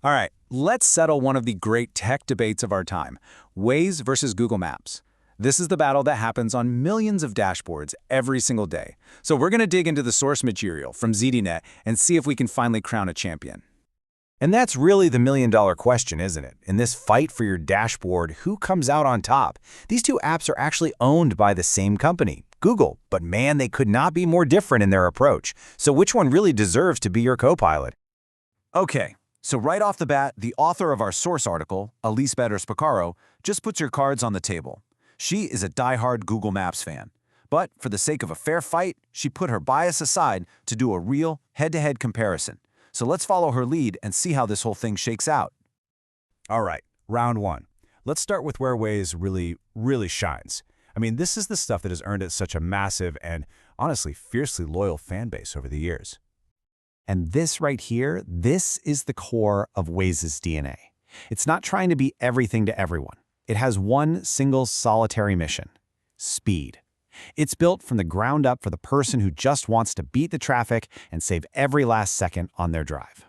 All right, let's settle one of the great tech debates of our time, Waze versus Google Maps. This is the battle that happens on millions of dashboards every single day. So we're going to dig into the source material from ZNet and see if we can finally crown a champion. And that's really the million-dollar question, isn't it? In this fight for your dashboard, who comes out on top? These two apps are actually owned by the same company, Google, but man, they could not be more different in their approach. So which one really deserves to be your co-pilot? Okay, so right off the bat, the author of our source article, Elise Better-Spicaro, just puts your cards on the table. She is a diehard Google Maps fan. But for the sake of a fair fight, she put her bias aside to do a real head-to-head comparison. So let's follow her lead and see how this whole thing shakes out. All right, round one. Let's start with where Waze really shines. I mean, this is the stuff that has earned it such a massive and, honestly, fiercely loyal fan base over the years. And this right here, this is the core of Waze's DNA. It's not trying to be everything to everyone. It has one single solitary mission: speed. It's built from the ground up for the person who just wants to beat the traffic and save every last second on their drive.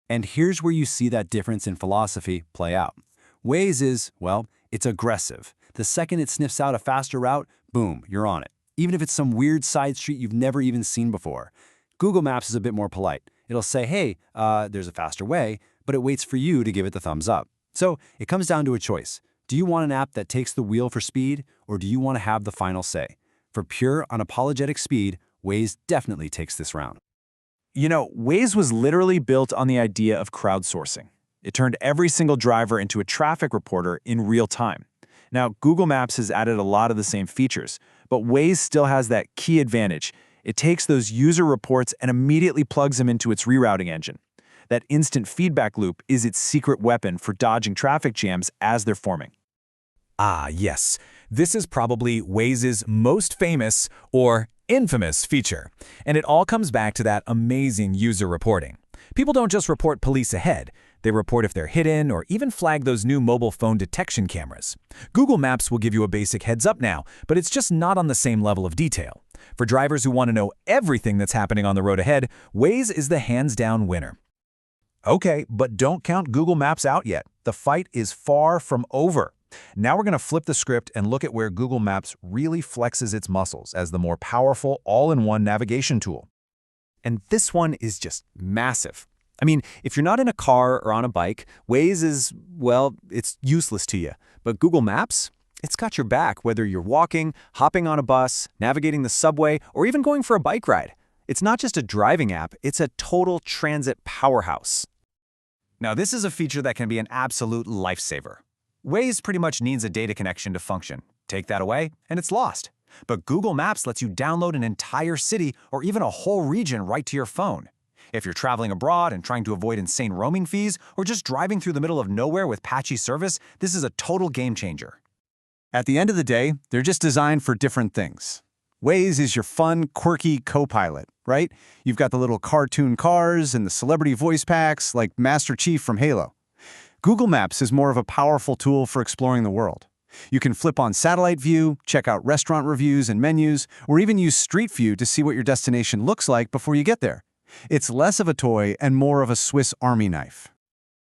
And here's where you see that difference in philosophy play out. Waze is, well, it's aggressive. The second it sniffs out a faster route, boom, you're on it. Even if it's some weird side street you've never even seen before. Google Maps is a bit more polite. It'll say, hey, there's a faster way, but it waits for you to give it the thumbs up. So it comes down to a choice. Do you want an app that takes the wheel for speed, or do you want to have the final say? For pure, unapologetic speed, Waze definitely takes this round. You know, Waze was literally built on the idea of crowdsourcing. It turned every single driver into a traffic reporter in real time. Now, Google Maps has added a lot of the same features, but Waze still has that key advantage. It takes those user reports and immediately plugs them into its rerouting engine. That instant feedback loop is its secret weapon for dodging traffic jams as they're forming. Ah, yes. This is probably Waze's most famous or infamous feature. And it all comes back to that amazing user reporting. People don't just report police ahead. They report if they're hidden or even flag those new mobile phone detection cameras. Google Maps will give you a basic heads up now, but it's just not on the same level of detail. For drivers who want to know everything that's happening on the road ahead, Waze is the hands-down winner. Okay, but don't count Google Maps out yet. The fight is far from over. Now we're going to flip the script and look at where Google Maps really flexes its muscles as the more powerful all-in-one navigation tool. And this one is just massive. I mean, if you're not in a car or on a bike, Waze is, well, it's useless to you. But Google Maps, it's got your back, whether you're walking, hopping on a bus, navigating the subway, or even going for a bike ride. It's not just a driving app, it's a total transit powerhouse. Now, this is a feature that can be an absolute lifesaver. Waze pretty much needs a data connection to function. Take that away, and it's lost. But Google Maps lets you download an entire city or even a whole region right to your phone. If you're traveling abroad and trying to avoid insane roaming fees, or just driving through the middle of nowhere with patchy service, this is a total game changer. At the end of the day, they're just designed for different things. Waze is your fun, quirky co-pilot, right? You've got the little cartoon cars and the celebrity voice packs like Master Chief from Halo. Google Maps is more of a powerful tool for exploring the world. You can flip on satellite view, check out restaurant reviews and menus, or even use Street View to see what your destination looks like before you get there. It's less of a toy and more of a Swiss Army knife.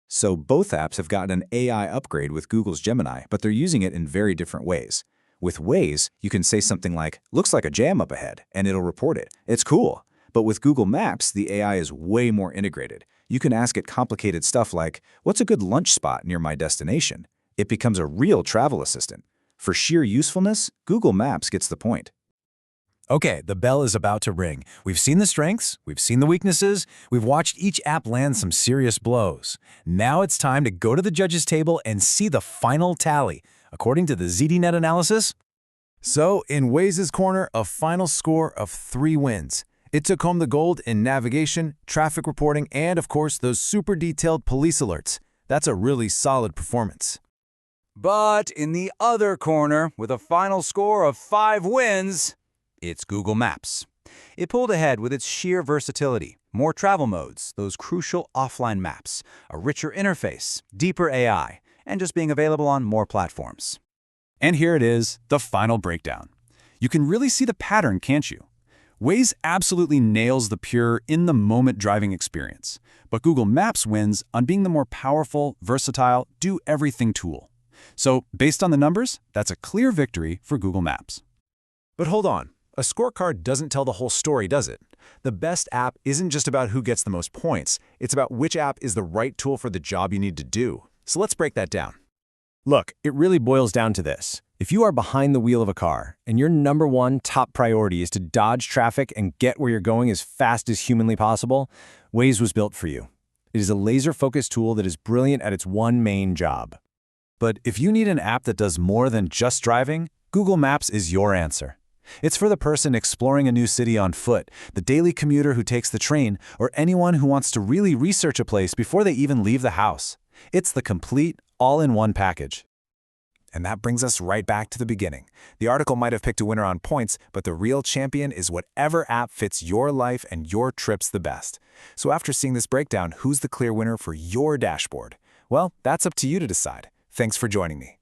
So both apps have gotten an AI upgrade with Google's Gemini, but they're using it in very different ways. With Waze, you can say something like, "Looks like a jam up ahead," and it'll report it. It's cool. But with Google Maps, the AI is way more integrated. You can ask it complicated stuff like, "What's a good lunch spot near my destination?" It becomes a real travel assistant. For sheer usefulness, Google Maps gets the point. Okay, the bell is about to ring. We've seen the strengths, we've seen the weaknesses, we've watched each app land some serious blows. Now it's time to go to the judges' table and see the final tally. According to the ZNet analysis, so in Waze's corner, a final score of 3 wins. It took home the gold in navigation, traffic reporting, and of course, those super detailed police alerts. That's a really solid performance. But in the other corner, with a final score of 5 wins, it's Google Maps. It pulled ahead with its sheer versatility, more travel modes, those crucial offline maps, a richer interface, deeper AI, and just being available on more platforms. And here it is, the final breakdown. You can really see the pattern, can't you? Waze absolutely nails the pure, in-the-moment driving experience, but Google Maps wins on being the more powerful, versatile, do-everything tool. So, based on the numbers, that's a clear victory for Google Maps. But hold on, a scorecard doesn't tell the whole story, does it? The best app isn't just about who gets the most points, it's about which app is the right tool for the job you need to do. So let's break that down. Look, it really boils down to this. If you are behind the wheel of a car, and your #1 top priority is to dodge traffic and get where you're going as fast as humanly possible, Waze was built for you. It is a laser-focused tool that is brilliant at its one main job. But if you need an app that does more than just driving, Google Maps is your answer. It's for the person exploring a new city on foot, the daily commuter who takes the train, or anyone who wants to really research a place before they even leave the house. It's the complete, all-in-one package. And that brings us right back to the beginning. The article might have picked a winner on points, but the real champion is whatever app fits your life and your trips the best. So after seeing this breakdown, who's the clear winner for your dashboard? Well, that's up to you to decide. Thanks for joining me.